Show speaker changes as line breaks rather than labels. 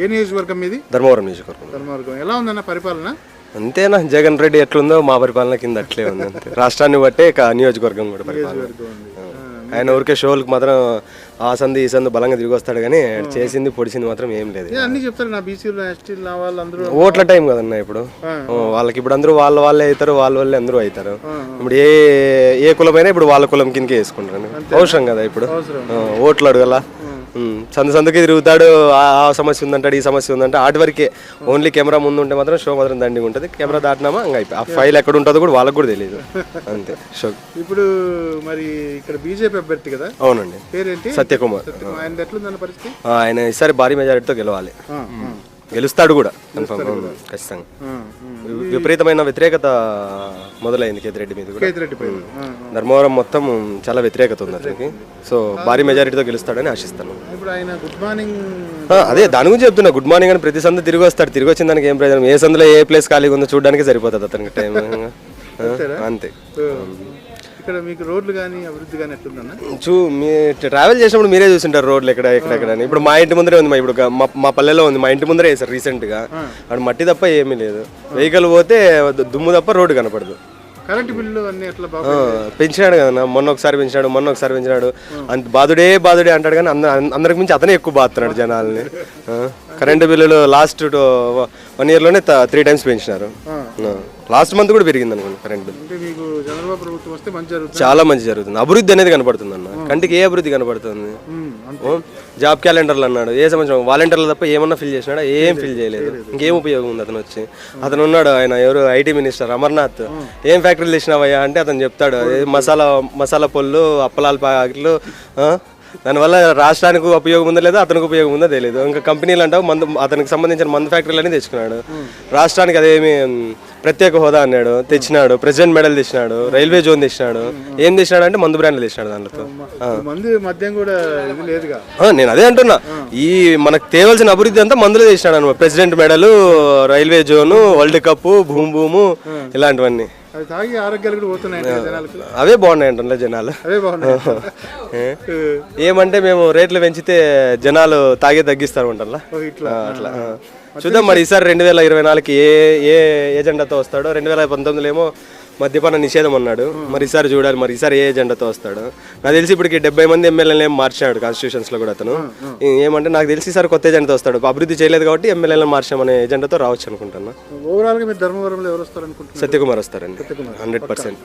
ఏ నియోజకవర్గం మీది?
ధర్మవరం నియోజకవర్గం.
ధర్మవరం. ఎలా ఉందన్న పరిపాలన?
అంతేనా, జగన్ రెడ్డి ఎట్లుందో మా పరిపాలన కింద అట్లే ఉంది అంతే. రాష్ట్రాన్ని బట్టే నియోజకవర్గం కూడా పరిపాలన. ఆయన ఊరికే షోలకు మాత్రం ఆ సంది ఈ సందు బలంగా తిరిగి వస్తాడు కానీ చేసింది పొడిచింది మాత్రం ఏం లేదు.
అన్ని చెప్తారు నా బీసీలు ఎస్టీలు నా వాళ్ళు అందరూ.
ఓట్ల టైం కదన్నా ఇప్పుడు, వాళ్ళకి ఇప్పుడు అందరూ వాళ్ళే అవుతారు, వాళ్ళే అందరూ అవుతారు. ఇప్పుడు ఏ కులమైనా ఇప్పుడు వాళ్ళ కులం కిందకే వేసుకుంటారు. అవసరం కదా ఇప్పుడు ఓట్లు అడగల. సందుకి తిరుగుతాడు, ఆ సమస్య ఉందంటాడు, ఈ సమస్య ఉందంటే ఆటి వరకే. ఓన్లీ కెమెరా ముందు ఉంటే మాత్రం షో మాత్రం దండిగా ఉంటుంది. కెమెరా దాటినామా ఇంకా అయిపోయి ఆ ఫైల్ ఎక్కడ ఉంటుందో కూడా వాళ్ళకి కూడా తెలియదు అంతే షో.
ఇప్పుడు మరి ఇక్కడ బీజేపీ అభ్యర్థి కదా?
అవునండి.
పేరేంటి?
సత్యకుమార్.
ఆయన ఎట్లుందన్న పరిస్థితి?
ఆయన ఈసారి భారీ మెజారిటీతో గెలవాలి, గెలుస్తాడు కూడా కన్ఫర్మ్ ఖచ్చితంగా. విపరీతమైన వ్యతిరేకత మొదలైంది కేతిరెడ్డి మీద కూడా. ధర్మవరం మొత్తం చాలా వ్యతిరేకత ఉంది అతనికి. సో భారీ మెజారిటీతో గెలుస్తాడని ఆశిస్తాను. అదే దాని గురించి చెప్తున్నా. గుడ్ మార్నింగ్ అని ప్రతి సందు తిరిగి వస్తాడు. తిరిగి వచ్చిన దానికి ఏం ప్రయోజనం? ఏ సందులో ఏ ప్లేస్ ఖాళీగా ఉందో చూడడానికి సరిపోతుంది అతనికి టైం అంతే.
ఇక్కడ మీకు రోడ్లు కానీ అభివృద్ధి కానీ ఎట్లుందన్న?
మీ ట్రావెల్ చేసినప్పుడు మీరే చూసింటారు రోడ్లు ఎక్కడెక్కడ. ఇప్పుడు మా ఇంటి ముందరే ఉంది, ఇప్పుడు మా పల్లెలో ఉంది, మా ఇంటి ముందరే వేసారు రీసెంట్ గా. అక్కడ మట్టి తప్ప ఏమీ లేదు. వెహికల్ పోతే దుమ్ము తప్ప రోడ్డు కనపడదు.
కరెంట్ బిల్లు అన్ని ఎట్లా
పెంచినాడు కదా, మొన్న ఒకసారి పెంచినాడు. అంత బాధుడే అంటాడు కానీ అందరికి మించి అతనే ఎక్కువ బాధతున్నాడు జనాల్ని. కరెంటు బిల్లులు లాస్ట్ 1 year లోనే 3 times పెంచినారు. లాస్ట్ మంత్ కూడా పెరిగింది అనుకోండి కరెంట్ బిల్. చాలా మంచి జరుగుతుంది. అభివృద్ధి అనేది కనపడుతుంది అన్న. కంటికి ఏ అభివృద్ధి కనపడుతుంది? జాబ్ క్యాలెండర్లు అన్నాడు, ఏ సంవత్సరం వాలంటీర్లు తప్ప ఏమన్నా ఫిల్ చేసినాడా? ఏం ఫిల్ చేయలేదు. ఇంకేం ఉపయోగం ఉంది అతను వచ్చి? అతను ఉన్నాడు, ఆయన ఎవరు ఐటీ మినిస్టర్ అమర్నాథ్. ఏం ఫ్యాక్టరీలు తెచ్చినావయ్యా అంటే అతను చెప్తాడు మసాలా పొల్లు, అప్పలాల ప్యాకెట్లు. దానివల్ల రాష్ట్రానికి ఉపయోగం ఉందో లేదో, అతనికి ఉపయోగం ఉందో తెలియదు. ఇంకా కంపెనీలు అంటావు అతనికి సంబంధించిన మందు ఫ్యాక్టరీలన్నీ తెచ్చుకున్నాడు. రాష్ట్రానికి అదేమి ప్రత్యేక హోదా అన్నాడు, తెచ్చినాడు. ప్రెసిడెంట్ మెడల్ తెచ్చినాడు, రైల్వే జోన్ తెచ్చినాడు. ఏం తెచ్చినాడు అంటే మందు బ్రాండ్లు తెచ్చినాడు. దాంట్లో నేను అదే అంటున్నా, ఈ మనకు తేవాల్సిన అభివృద్ధి అంతా మందులో తెచ్చినాడు అనమాట. President medal, railway zone, world cup, భూము ఇలాంటివన్నీ. అవే బాగున్నాయి అంటున్నా జనాలు. ఏమంటే మేము రేట్లు పెంచితే జనాలు తాగే తగ్గిస్తారు అంటల్లా. అట్లా చూద్దాం మరి ఈసారి 2024కి ఏ ఎజెండాతో వస్తాడో. 2019లో ఏమో మద్యపాన నిషేధం అన్నాడు. మరి ఈసారి చూడాలి, మరి ఈసారి ఏ ఎజెండాతో వస్తాడు. నాకు తెలిసి ఇప్పటికి 70 మంది ఎమ్మెల్యేలు ఏం మార్చాడు కాన్స్టిట్యూషన్స్ లో కూడా అతను. ఏమంటే నాకు తెలిసి ఈసారి కొత్త ఎజెండాతో వస్తాడు. అభివృద్ధి చేయలేదు కాబట్టి ఎమ్మెల్యేలను మార్చామనే ఎజెండాతో రావచ్చు అనుకుంటున్నా.
ఓవరాల్ గా మీరు ధర్మవరంలో ఎవరు వస్తారు అనుకుంటున్నారు?
సత్యకుమార్ వస్తారండి 100%.